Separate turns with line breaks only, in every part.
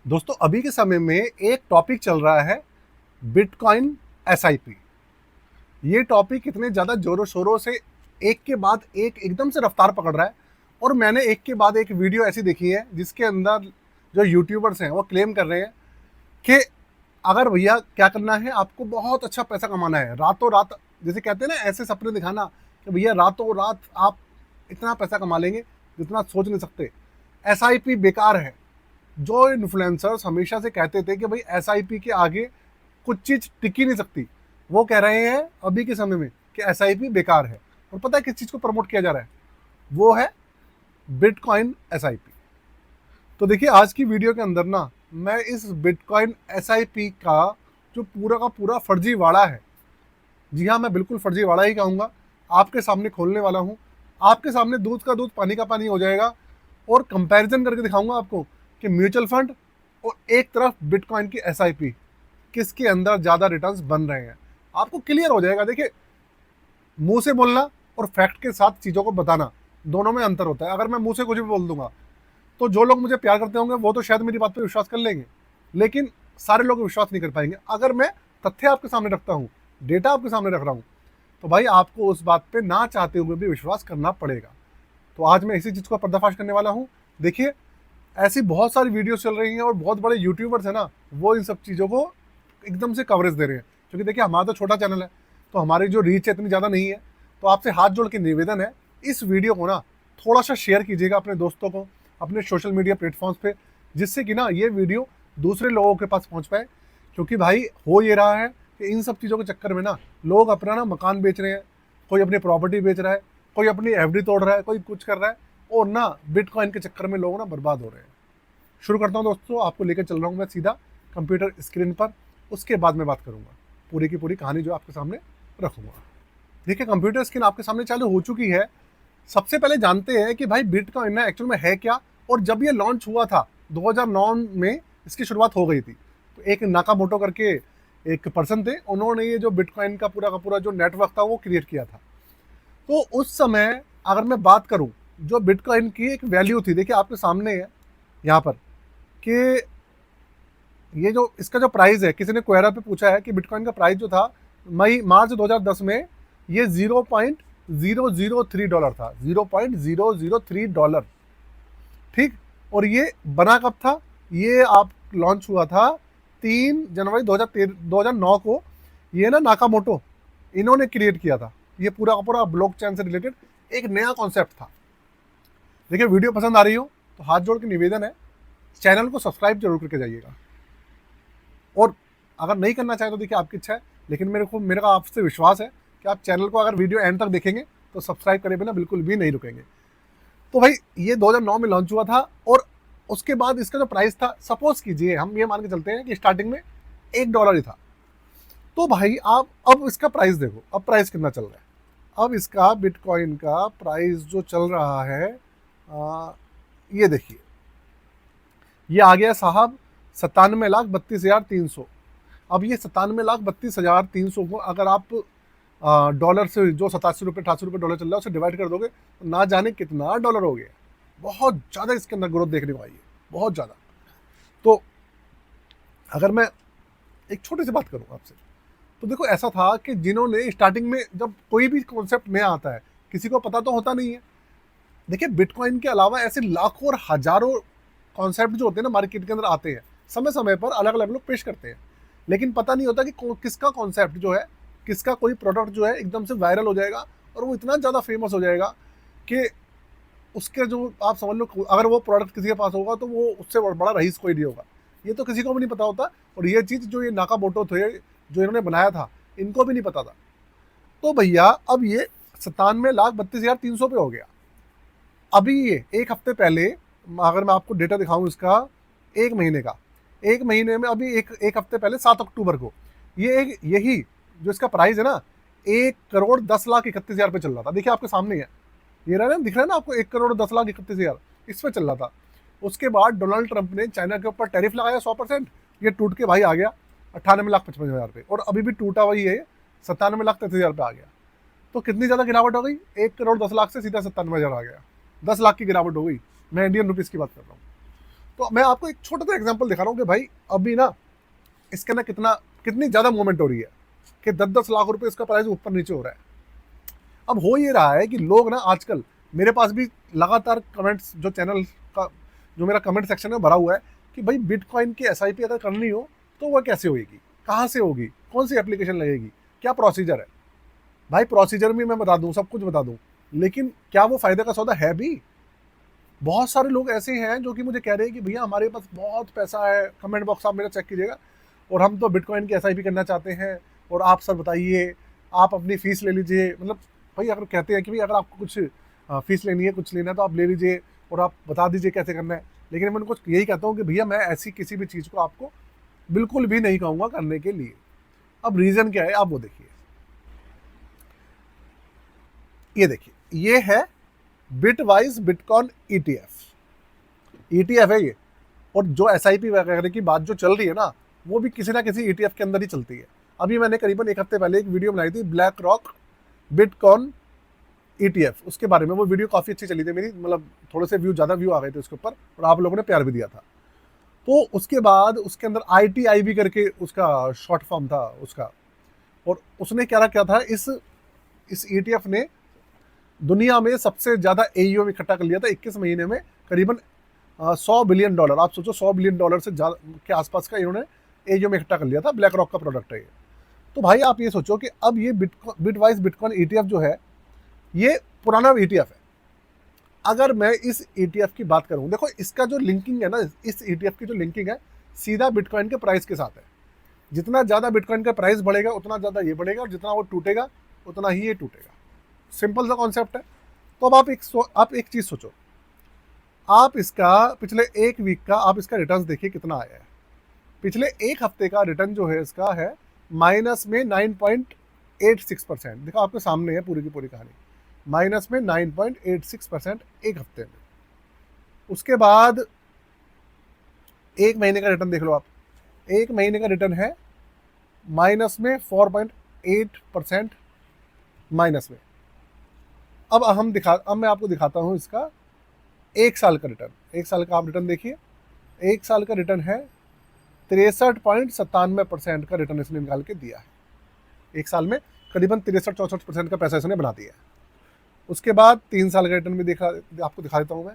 दोस्तों अभी के समय में एक टॉपिक चल रहा है, बिटकॉइन एसआईपी। ये टॉपिक इतने ज़्यादा जोरों शोरों से एक के बाद एक एकदम से रफ्तार पकड़ रहा है। और मैंने एक के बाद एक वीडियो ऐसी देखी है जिसके अंदर जो यूट्यूबर्स हैं वो क्लेम कर रहे हैं कि अगर भैया क्या करना है, आपको बहुत अच्छा पैसा कमाना है रातों रात। जैसे कहते हैं ना, ऐसे सपने दिखाना कि भैया रातों रात आप इतना पैसा कमा लेंगे जितना सोच नहीं सकते। एसआईपी बेकार है। जो इन्फ्लुएंसर्स हमेशा से कहते थे कि भाई एसआईपी के आगे कुछ चीज़ टिक ही नहीं सकती, वो कह रहे हैं अभी के समय में कि एसआईपी बेकार है। और पता है किस चीज़ को प्रमोट किया जा रहा है? वो है बिटकॉइन एसआईपी। तो देखिए आज की वीडियो के अंदर ना मैं इस बिटकॉइन एसआईपी का जो पूरा का पूरा फर्जीवाड़ा है, जी हाँ मैं बिल्कुल फर्जीवाड़ा ही कहूँगा, आपके सामने खोलने वाला हूँ। आपके सामने दूध का दूध पानी का पानी हो जाएगा। और कंपैरिजन करके दिखाऊंगा आपको कि म्यूचुअल फंड और एक तरफ बिटकॉइन की एसआईपी, किसके अंदर ज़्यादा रिटर्न्स बन रहे हैं, आपको क्लियर हो जाएगा। देखिए, मुंह से बोलना और फैक्ट के साथ चीज़ों को बताना, दोनों में अंतर होता है। अगर मैं मुंह से कुछ भी बोल दूंगा तो जो लोग मुझे प्यार करते होंगे वो तो शायद मेरी बात पर विश्वास कर लेंगे, लेकिन सारे लोग विश्वास नहीं कर पाएंगे। अगर मैं तथ्य आपके सामने रखता हूँ, डेटा आपके सामने रख रहा हूँ, तो भाई आपको उस बात पे ना चाहते हुए भी विश्वास करना पड़ेगा। तो आज मैं इसी चीज़ का पर्दाफाश करने वाला हूँ। देखिए, ऐसी बहुत सारी वीडियोस चल रही हैं और बहुत बड़े यूट्यूबर्स हैं ना, वो इन सब चीज़ों को एकदम से कवरेज दे रहे हैं। क्योंकि देखिए हमारा तो छोटा चैनल है, तो हमारी जो रीच है इतनी ज़्यादा नहीं है। तो आपसे हाथ जोड़ के निवेदन है, इस वीडियो को ना थोड़ा सा शेयर कीजिएगा अपने दोस्तों को, अपने सोशल मीडिया प्लेटफॉर्म्स पे, जिससे कि ना ये वीडियो दूसरे लोगों के पास पहुँच पाए। क्योंकि भाई हो ये रहा है कि इन सब चीज़ों के चक्कर में ना लोग अपना ना मकान बेच रहे हैं, कोई अपनी प्रॉपर्टी बेच रहा है, कोई अपनी एफडी तोड़ रहा है, कोई कुछ कर रहा है, और ना बिटकॉइन के चक्कर में लोग ना बर्बाद हो रहे हैं। शुरू करता हूँ दोस्तों, आपको लेकर चल रहा हूँ मैं सीधा कंप्यूटर स्क्रीन पर। उसके बाद मैं बात करूँगा, पूरी की पूरी कहानी जो आपके सामने रखूँगा। देखिए, कंप्यूटर स्क्रीन आपके सामने चालू हो चुकी है। सबसे पहले जानते हैं कि भाई बिटकॉइन ना एक्चुअल में है क्या। और जब ये लॉन्च हुआ था 2009 में, इसकी शुरुआत हो गई थी। तो एक नाकामोटो करके एक पर्सन थे, उन्होंने ये जो बिटकॉइन का पूरा जो नेटवर्क था वो क्रिएट किया था। तो उस समय अगर मैं बात करूं, जो बिटकॉइन की एक वैल्यू थी, देखिए आपके सामने है यहाँ पर कि ये जो इसका जो प्राइस है, किसी ने क्वेरा पे पूछा है कि बिटकॉइन का प्राइस जो था मार्च 2010 में, ये $0.003 था, $0.003। ठीक। और ये बना कब था? ये आप लॉन्च हुआ था 3 जनवरी 2009 को। ये ना नाकामोटो, इन्होंने क्रिएट किया था। ये पूरा का पूरा ब्लॉकचेन से रिलेटेड एक नया कॉन्सेप्ट था। देखिए, वीडियो पसंद आ रही हो तो हाथ जोड़ के निवेदन है, चैनल को सब्सक्राइब जरूर करके जाइएगा। और अगर नहीं करना चाहे तो देखिए आपकी इच्छा है, लेकिन मेरा आपसे विश्वास है कि आप चैनल को अगर वीडियो एंड तक देखेंगे तो सब्सक्राइब करे बिना बिल्कुल भी नहीं रुकेंगे। तो भाई ये 2009 में लॉन्च हुआ था। और उसके बाद इसका जो प्राइस था, सपोज कीजिए हम ये मान के चलते हैं कि स्टार्टिंग में $1 ही था। तो भाई आप अब इसका प्राइस देखो, अब प्राइस कितना चल रहा है। अब इसका बिटकॉइन का प्राइस जो चल रहा है, ये देखिए, ये आ गया साहब 97,32,300। अब ये 97,32,300 को अगर आप डॉलर से, जो 87 रुपये 88 रुपये डॉलर चल रहा है, उसे डिवाइड कर दोगे तो ना जाने कितना डॉलर हो गया। बहुत ज़्यादा इसके अंदर ग्रोथ देखने को आई है, बहुत ज़्यादा। तो अगर मैं एक छोटी सी बात करूँ आपसे, तो देखो ऐसा था कि जिन्होंने स्टार्टिंग में, जब कोई भी कॉन्सेप्ट नया आता है किसी को पता तो होता नहीं है। देखिए, बिटकॉइन के अलावा ऐसे लाखों और हजारों कॉन्सेप्ट जो होते हैं ना मार्केट के अंदर आते हैं, समय समय पर अलग अलग लोग पेश करते हैं, लेकिन पता नहीं होता कि किसका कॉन्सेप्ट जो है, किसका कोई प्रोडक्ट जो है एकदम से वायरल हो जाएगा और वो इतना ज़्यादा फेमस हो जाएगा कि उसके जो आप समझ लो, अगर वो प्रोडक्ट किसी के पास होगा तो वो उससे बड़ा रईस कोई नहीं होगा। ये तो किसी को भी नहीं पता होता। और ये चीज़ जो ये नाकामोटो थे, जो इन्होंने बनाया था, इनको भी नहीं पता था। तो भैया अब ये 97,32,300 पे हो गया। अभी ये एक हफ्ते पहले, अगर मैं आपको डेटा दिखाऊं इसका एक महीने का, एक महीने में अभी एक हफ्ते पहले 7 अक्टूबर को यही जो इसका प्राइस है ना, 1,10,31,000 पे चल रहा था। देखिए आपके सामने है, ये रहा ना, दिख रहा है ना आपको, 1,10,31,000 इस पे चल रहा था। उसके बाद डोनाल्ड ट्रंप ने चाइना के ऊपर टैरिफ लगाया 100%, ये टूट के भाई आ गया 98,55,000 पे। और अभी भी टूटा वही है, 97,33,000 पे आ गया। तो कितनी ज़्यादा गिरावट हो गई, 1,10,00,000 से सीधा 97,000 आ गया, 10 लाख की गिरावट हो गई। मैं इंडियन रुपीज़ की बात कर रहा हूँ। तो मैं आपको एक छोटा सा एग्जांपल दिखा रहा हूँ कि भाई अभी ना इसके ना कितनी ज़्यादा मूवमेंट हो रही है कि 10-10 लाख रुपए इसका प्राइस ऊपर नीचे हो रहा है। अब हो ये रहा है कि लोग ना आजकल, मेरे पास भी लगातार कमेंट्स, जो चैनल का जो मेरा कमेंट सेक्शन में भरा हुआ है कि भाई बिटकॉइन की एसआईपी अगर करनी हो तो वह कैसे होगी, कहाँ से होगी, कौन सी एप्लीकेशन लगेगी, क्या प्रोसीजर है। भाई प्रोसीजर भी मैं बता दूं, सब कुछ बता दूं, लेकिन क्या वो फायदे का सौदा है भी? बहुत सारे लोग ऐसे हैं जो कि मुझे कह रहे हैं कि भैया हमारे पास बहुत पैसा है, कमेंट बॉक्स आप मेरा चेक कीजिएगा, और हम तो बिटकॉइन की एसआईपी करना चाहते हैं, और आप सर बताइए, आप अपनी फ़ीस ले लीजिए। मतलब भाई अगर कहते हैं कि भाई अगर आपको कुछ फ़ीस लेनी है, कुछ लेना है तो आप ले लीजिए और आप बता दीजिए कैसे करना है। लेकिन मैं उनको यही कहता हूँ कि भैया मैं ऐसी किसी भी चीज़ को आपको बिल्कुल भी नहीं कहूँगा करने के लिए। अब रीज़न क्या है आप वो देखिए। ये देखिए, ये है बिटवाइज बिटकॉइन ईटीएफ है ये। और जो एसआईपी वगैरह की बात जो चल रही है ना, वो भी किसी ना किसी ईटीएफ के अंदर ही चलती है। अभी मैंने करीबन एक हफ्ते पहले एक वीडियो बनाई थी ब्लैक रॉक बिटकॉइन ईटीएफ, उसके बारे में। वो वीडियो काफ़ी अच्छी चली थी मेरी, मतलब थोड़े से ज़्यादा व्यू आ गए थे उसके ऊपर, और आप लोगों ने प्यार भी दिया था। तो उसके बाद उसके अंदर ITIB करके उसका शॉर्ट फॉर्म था उसका, और उसने क्या था, इस ईटीएफ ने दुनिया में सबसे ज़्यादा AUM इकट्ठा कर लिया था 21 महीने में, करीबन $100 बिलियन। आप सोचो $100 बिलियन से के आसपास का इन्होंने AUM इकट्ठा कर लिया था। ब्लैक रॉक का प्रोडक्ट है ये। तो भाई आप ये सोचो कि अब ये बिटवाइज बिटकॉइन ETF जो है, ये पुराना ETF है। अगर मैं इस ETF की बात करूं, देखो इसका जो लिंकिंग है ना, इस ETF की जो लिंकिंग है सीधा बिटकॉइन के प्राइस के साथ है। जितना ज़्यादा बिटकॉइन का प्राइस बढ़ेगा उतना ज़्यादा ये बढ़ेगा, और जितना वो टूटेगा उतना ही ये टूटेगा। सिंपल सा कॉन्सेप्ट है। तो अब आप एक चीज़ सोचो, आप इसका पिछले एक वीक का आप इसका रिटर्न देखिए कितना आया है। पिछले एक हफ्ते का रिटर्न जो है इसका है माइनस में 9.86%। देखो आपके सामने है पूरी की पूरी कहानी, माइनस में 9.86% एक हफ्ते में। उसके बाद एक महीने का रिटर्न देख लो आप, एक महीने का रिटर्न है माइनस में 4.8% माइनस में। अब मैं आपको दिखाता हूँ इसका एक साल का रिटर्न। एक साल का आप रिटर्न देखिए, एक साल का रिटर्न है 63.97% का रिटर्न इसने निकाल के दिया है। एक साल में करीबन 63-64% का पैसा इसने बना दिया है। उसके बाद 3 साल का रिटर्न भी आपको दिखा देता हूँ मैं।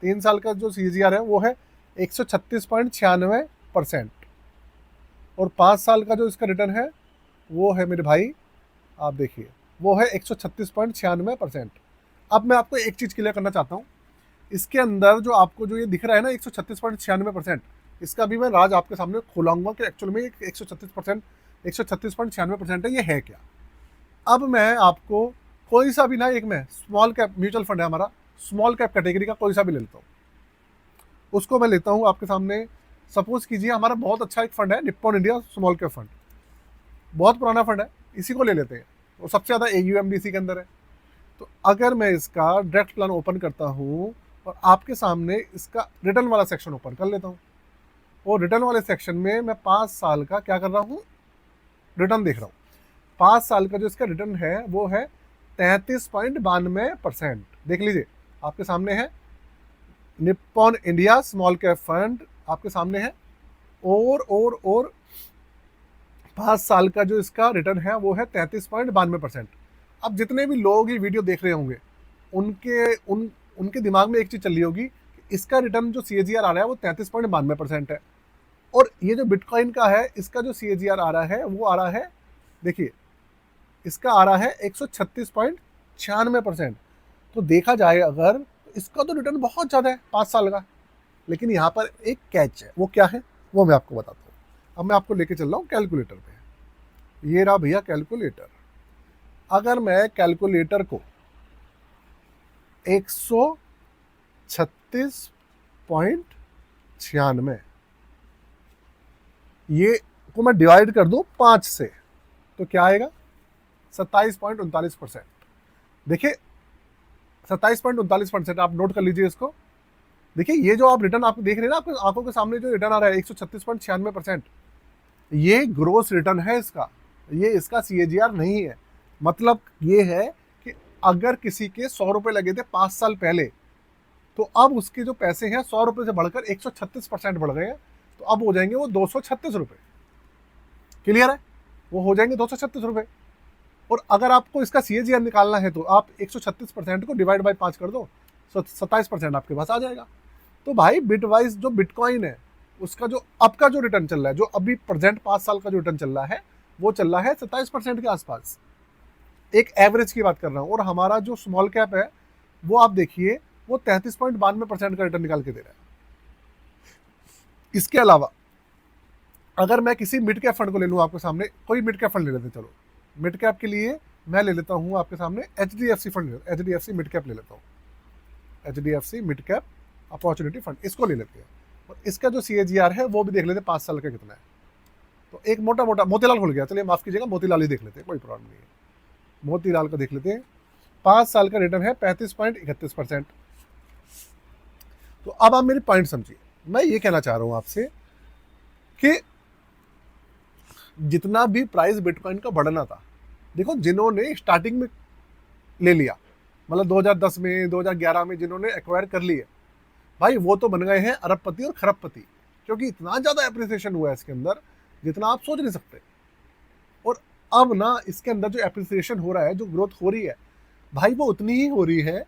3 साल का जो CAGR है वो है 136.96%, और 5 साल का जो इसका रिटर्न है वो है मेरे भाई, आप देखिए, वो है 136.96%। अब मैं आपको एक चीज़ क्लियर करना चाहता हूँ, इसके अंदर जो आपको जो ये दिख रहा है ना 136.96%, इसका भी मैं राज आपके सामने खोलाऊंगा कि एक्चुअल में 136.96% है, ये है क्या। अब मैं आपको कोई सा भी ना, एक मैं स्मॉल कैप म्यूचुअल फंड है हमारा, स्मॉल कैप कैटेगरी का कोई सा भी ले लेता हूँ, उसको मैं लेता हूँ आपके सामने। सपोज कीजिए हमारा बहुत अच्छा एक फंड है Nippon India small cap fund, बहुत पुराना फंड है, इसी को ले लेते हैं, और सबसे ज़्यादा AUM भी इसी के अंदर है। तो अगर मैं इसका डायरेक्ट प्लान ओपन करता हूँ और आपके सामने इसका रिटर्न वाला सेक्शन ओपन कर लेता हूँ, और रिटर्न वाले सेक्शन में मैं 5 साल का क्या कर रहा हूँ, रिटर्न देख रहा हूँ। 5 साल का जो इसका रिटर्न है वो है 33.92%। देख लीजिए आपके सामने है Nippon India small cap fund आपके सामने है, और 5 साल का जो इसका रिटर्न है वो है 33.92%। अब जितने भी लोग ये वीडियो देख रहे होंगे उनके दिमाग में एक चीज़ चल रही होगी, इसका रिटर्न जो CAGR आ रहा है वो 33.92% है, और ये जो बिटकॉइन का है इसका जो CAGR आ रहा है वो आ रहा है, देखिए इसका आ रहा है 136.96%। तो देखा जाए अगर तो इसका तो रिटर्न बहुत ज़्यादा है 5 साल का। लेकिन यहाँ पर एक कैच है, वो क्या है वो मैं आपको बताता हूँ। अब मैं आपको लेके चल रहा हूँ कैलकुलेटर पे। ये रहा भैया कैलकुलेटर। अगर मैं कैलकुलेटर को 136.96 ये को मैं डिवाइड कर दूं 5 से, तो क्या आएगा 27.39%। देखिए 27.39%, आप नोट कर लीजिए इसको। देखिए ये जो आप रिटर्न आपको देख रहे हैं ना, आपको आंखों के सामने जो रिटर्न आ रहा है 136.96%, ये ग्रोस रिटर्न है इसका, ये इसका CAGR नहीं है। मतलब ये है कि अगर किसी के 100 रुपए लगे थे 5 साल पहले, तो अब उसके जो पैसे हैं 100 रुपये से बढ़कर 136% बढ़ गए हैं, तो अब हो जाएंगे वो 236 रुपये। क्लियर है? वो हो जाएंगे 236 रुपये। और अगर आपको इसका CAGR निकालना है तो आप 136% को डिवाइड बाई 5 कर दो, 27% आपके पास आ जाएगा। तो भाई बिटवाइज जो बिटकॉइन है उसका जो अब का जो रिटर्न चल रहा है, जो अभी प्रेजेंट 5 साल का जो रिटर्न चल रहा है, वो चल रहा है 27% के आसपास। एक एवरेज की बात कर रहा हूँ। और हमारा जो स्मॉल कैप है वो आप देखिए, वो 33.92% का रिटर्न निकाल के दे रहा है। इसके अलावा अगर मैं किसी मिड कैप फंड को ले लूँ आपके सामने, कोई मिड कैप फंड ले लेते हैं, चलो मिड कैप के लिए मैं ले लेता हूँ आपके सामने HDFC fund, HDFC mid cap ले लेता हूँ, HDFC mid cap opportunity fund, इसको ले लेते हैं। और इसका जो CAGR है वो भी देख लेते हैं 5 साल का कितना है। तो एक मोटा मोटा मोतीलाल खुल गया, चलिए माफ कीजिएगा, मोतीलाल ही देख लेते हैं, कोई प्रॉब्लम नहीं है। मोतीलाल का देख लेते हैं, 5 साल का रिटर्न है 35.31%। तो अब आप मेरी पॉइंट समझिए, मैं ये कहना चाह रहा हूं आपसे कि जितना भी प्राइस बिटकॉइन का बढ़ना था, देखो जिन्होंने स्टार्टिंग में ले लिया, मतलब 2010 में 2011 में जिन्होंने एक्वायर कर लिए, भाई वो तो बन गए हैं अरबपति और खरबपति, क्योंकि इतना ज़्यादा एप्रिसिएशन हुआ है इसके अंदर जितना आप सोच नहीं सकते। और अब ना इसके अंदर जो एप्रिसिएशन हो रहा है, जो ग्रोथ हो रही है, भाई वो उतनी ही हो रही है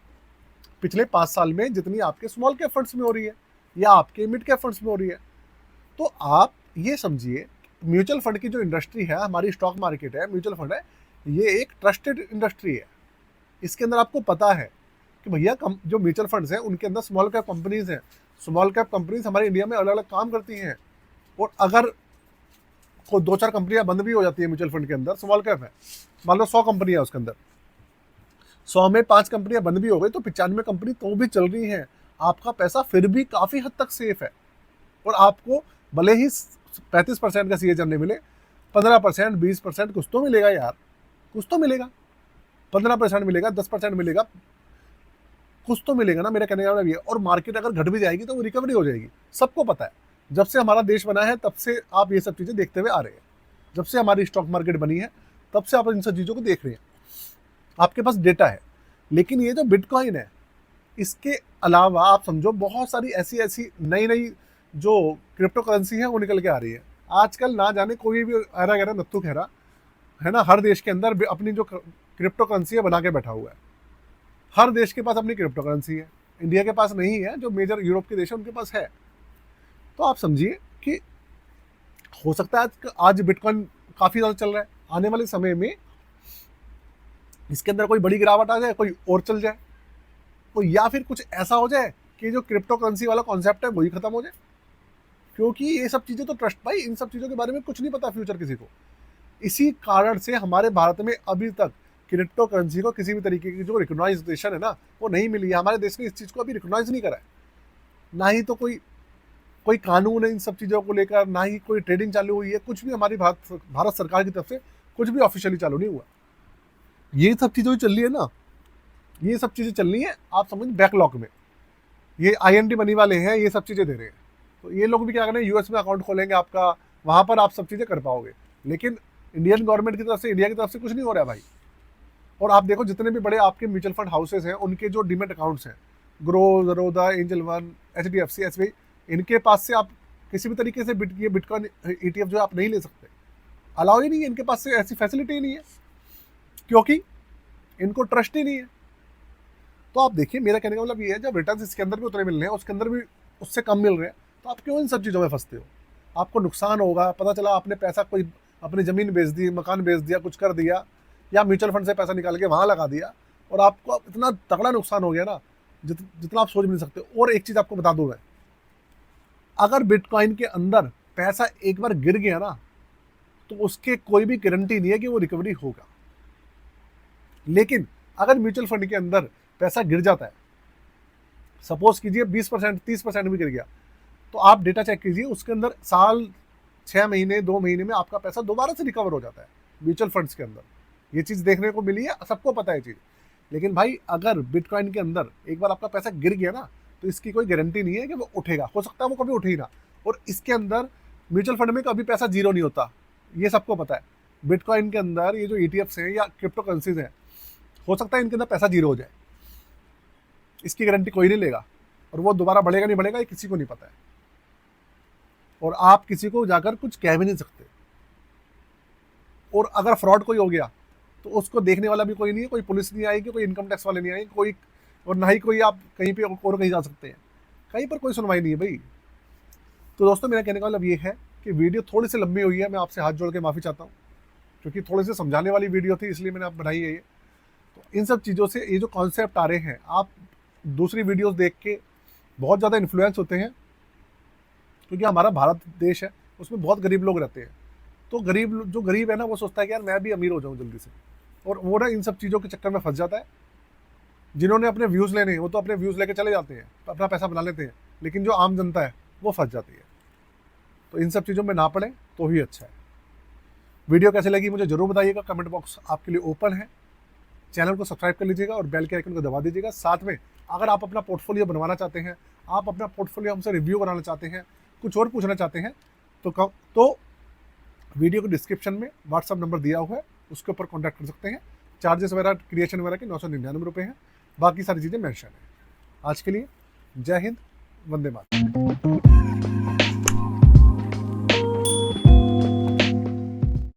पिछले 5 साल में जितनी आपके स्मॉल कैप फंड्स में हो रही है या आपके मिड कैप फंड्स में हो रही है। तो आप ये समझिए, म्यूचुअल फंड की जो इंडस्ट्री है, हमारी स्टॉक मार्केट है, म्यूचुअल फंड है, ये एक ट्रस्टेड इंडस्ट्री है। इसके अंदर आपको पता है कि भैया जो म्यूचुअल फंड्स हैं उनके अंदर स्मॉल कैप कंपनीज हैं। स्मॉल कैप कंपनीज हमारे इंडिया में अलग अलग काम करती हैं। और अगर कोई 2-4 कंपनियां बंद भी हो जाती है म्यूचुअल फंड के अंदर, स्मॉल कैप है, मान लो 100 कंपनियां उसके अंदर, 100 में 5 कंपनियां बंद भी हो गई तो 95 कंपनी तो भी चल रही हैं। आपका पैसा फिर भी काफ़ी हद तक सेफ है। और आपको भले ही 35% का CAGR नहीं मिले, 15%, 20% कुछ तो मिलेगा यार, कुछ तो मिलेगा। 15% मिलेगा, 10% मिलेगा, कुछ तो मिलेगा ना, मेरा कहने का मतलब ये। और मार्केट अगर घट भी जाएगी तो वो रिकवरी हो जाएगी, सबको पता है। जब से हमारा देश बना है तब से आप ये सब चीज़ें देखते हुए आ रहे हैं। जब से हमारी स्टॉक मार्केट बनी है तब से आप इन सब चीज़ों को देख रहे हैं, आपके पास डेटा है। लेकिन ये जो बिटकॉइन है, इसके अलावा आप समझो बहुत सारी ऐसी ऐसी नई नई जो क्रिप्टो करेंसी है वो निकल के आ रही है आजकल। ना जाने कोई भी ऐरा गहरा नत्थु खैरा है ना, हर देश के अंदर अपनी जो क्रिप्टो करेंसी है बना के बैठा हुआ है। हर देश के पास अपनी क्रिप्टो करेंसी है, इंडिया के पास नहीं है, जो मेजर यूरोप के देश है उनके पास है। तो आप समझिए कि हो सकता है आज बिटकॉइन काफ़ी ज़्यादा चल रहा है, आने वाले समय में इसके अंदर कोई बड़ी गिरावट आ जाए, कोई और चल जाए, तो या फिर कुछ ऐसा हो जाए कि जो क्रिप्टो करेंसी वाला कॉन्सेप्ट है वही खत्म हो जाए। क्योंकि ये सब चीज़ें तो ट्रस्ट, भाई इन सब चीज़ों के बारे में कुछ नहीं पता फ्यूचर किसी को। इसी कारण से हमारे भारत में अभी तक क्रिप्टो करेंसी को किसी भी तरीके की जो रिकॉग्नाइजेशन है ना वो नहीं मिली है। हमारे देश ने इस चीज़ को अभी रिकॉग्नाइज नहीं करा है, ना ही तो कोई कानून है इन सब चीज़ों को लेकर, ना ही कोई ट्रेडिंग चालू हुई है, कुछ भी हमारी भारत सरकार की तरफ से कुछ भी ऑफिशियली चालू नहीं हुआ। ये सब चीज़ें चल रही है ना, ये सब चीज़ें चल रही हैं, आप समझ बैकलॉग में। ये IND मनी वाले हैं, ये सब चीज़ें दे रहे हैं। तो ये लोग भी क्या करें, US में अकाउंट खोलेंगे आपका, वहाँ पर आप सब चीज़ें कर पाओगे। लेकिन इंडियन गवर्नमेंट की तरफ से, इंडिया की तरफ से कुछ नहीं हो रहा है भाई। और आप देखो जितने भी बड़े आपके म्यूचुअल फंड हाउसेज हैं, उनके जो डीमेट अकाउंट्स हैं, Groww, Zerodha, Angel One, HDFC, SBI, इनके पास से आप किसी भी तरीके से बिटकॉइन ETF जो आप नहीं ले सकते, अलाउ ही नहीं है, इनके पास से ऐसी फैसिलिटी ही नहीं है, क्योंकि इनको ट्रस्ट ही नहीं है। तो आप देखिए, मेरा कहने का मतलब ये है, जब रिटर्न इसके अंदर भी उतने मिल रहे हैं, उसके अंदर भी उससे कम मिल रहे हैं, तो आप क्यों इन सब चीज़ों में फंसते हो? आपको नुकसान होगा, पता चला आपने पैसा कोई अपनी ज़मीन बेच दी, मकान बेच दिया, कुछ कर दिया, या म्यूचुअल फंड से पैसा निकाल के वहाँ लगा दिया, और आपको इतना तगड़ा नुकसान हो गया ना जितना आप सोच भी नहीं सकते। और एक चीज़ आपको बता दूँ मैं, अगर बिटकॉइन के अंदर पैसा एक बार गिर गया ना तो उसके कोई भी गारंटी नहीं है कि वो रिकवरी होगा। लेकिन अगर म्यूचुअल फंड के अंदर पैसा गिर जाता है, सपोज कीजिए 20%, 30% भी गिर गया, तो आप डेटा चेक कीजिए, उसके अंदर साल, 6 महीने, 2 महीने में आपका पैसा दोबारा से रिकवर हो जाता है म्यूचुअल फंड्स के अंदर। ये चीज़ देखने को मिली है, सबको पता है चीज़। लेकिन भाई अगर बिटकॉइन के अंदर एक बार आपका पैसा गिर गया ना तो इसकी कोई गारंटी नहीं है कि वो उठेगा, हो सकता है वो कभी उठे ही ना। और इसके अंदर म्यूचुअल फंड में कभी पैसा जीरो नहीं होता, ये सबको पता है। बिटकॉइन के अंदर ये जो ETFs हैं या क्रिप्टो करेंसीज हैं, हो सकता है इनके अंदर पैसा जीरो हो जाए, इसकी गारंटी कोई नहीं लेगा। और वो दोबारा बढ़ेगा नहीं बढ़ेगा ये किसी को नहीं पता है, और आप किसी को जाकर कुछ कह भी नहीं सकते। और अगर फ्रॉड कोई हो गया तो उसको देखने वाला भी कोई नहीं है, कोई पुलिस नहीं आएगी, कोई इनकम टैक्स वाले नहीं आएंगे, कोई, और ना ही कोई आप कहीं पे और कहीं जा सकते हैं, कहीं पर कोई सुनवाई नहीं है भाई। तो दोस्तों मेरा कहने का मतलब ये है कि वीडियो थोड़ी सी लंबी हुई है, मैं आपसे हाथ जोड़ के माफ़ी चाहता हूँ, क्योंकि थोड़ी सी समझाने वाली वीडियो थी इसलिए मैंने आप बनाई है ये। तो इन सब चीज़ों से ये जो कॉन्सेप्ट आ रहे हैं, आप दूसरी वीडियोस देख के बहुत ज़्यादा इन्फ्लुएंस होते हैं, क्योंकि हमारा भारत देश है उसमें बहुत गरीब लोग रहते हैं। तो जो गरीब है ना वो सोचता है कि यार मैं भी अमीर हो जाऊँ जल्दी से, और वो ना इन सब चीज़ों के चक्कर में फंस जाता है। जिन्होंने अपने व्यूज़ लेने हैं वो तो अपने व्यूज़ लेके चले जाते हैं, तो अपना पैसा बना लेते हैं, लेकिन जो आम जनता है वो फंस जाती है। तो इन सब चीज़ों में ना पड़े तो ही अच्छा है। वीडियो कैसे लगी मुझे ज़रूर बताइएगा, कमेंट बॉक्स आपके लिए ओपन है। चैनल को सब्सक्राइब कर लीजिएगा और बेल के आइकन को दबा दीजिएगा। साथ में अगर आप अपना पोर्टफोलियो बनवाना चाहते हैं, आप अपना पोर्टफोलियो हमसे रिव्यू कराना चाहते हैं, कुछ और पूछना चाहते हैं, तो वीडियो के डिस्क्रिप्शन में व्हाट्सअप नंबर दिया हुआ है, उसके ऊपर कॉन्टैक्ट कर सकते हैं। चार्जेस वगैरह क्रिएशन वगैरह के 999 रुपये हैं, बाकी सारी चीज़ें मेंशन है। आज के लिए जय हिंद, वंदे मातरम।